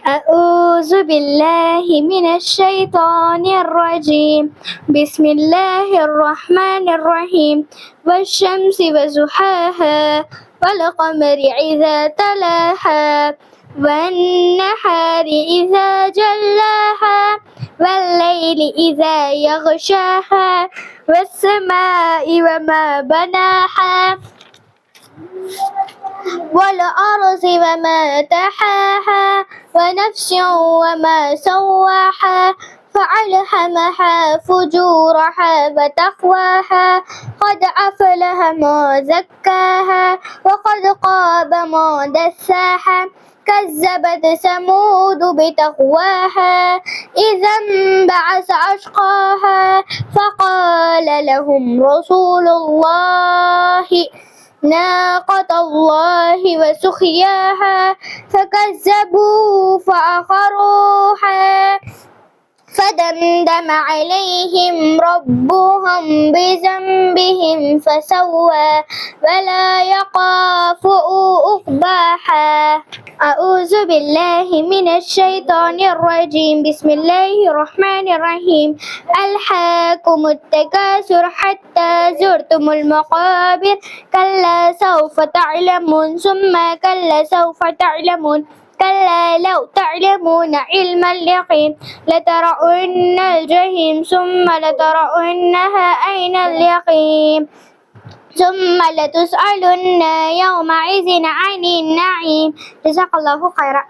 أعوذ بالله من الشيطان الرجيم. بسم الله الرحمن الرحيم. والشمس وضحاها والقمر إذا تلاها والنهار إذا جلاها والليل إذا يغشاها والسماء وما بناها والأرض وما طحاها ونفس وما سواها فألهمها فجورها وتقواها قد أفلح من زكاها وقد خاب من دساها كذبت ثمود بتقواها إذا انبعث أشقاها فقال لهم رسول الله ناقة الله وسقياها فكذبوا فعقروها فدمدم عليهم ربهم بذنبهم فسوى ولا يخاف عقباها. أعوذ بالله من الشيطان الرجيم. بسم الله الرحمن الرحيم. ألهاكم التكاثر حتى زرتم المقابر كلا سوف تعلمون ثم كلا سوف تعلمون كلا لو تعلمون علم اليقين لترون الجحيم ثم لترونها عين اليقين ثم لتسألن يومئذ عن النعيم. جزاك الله خيرا.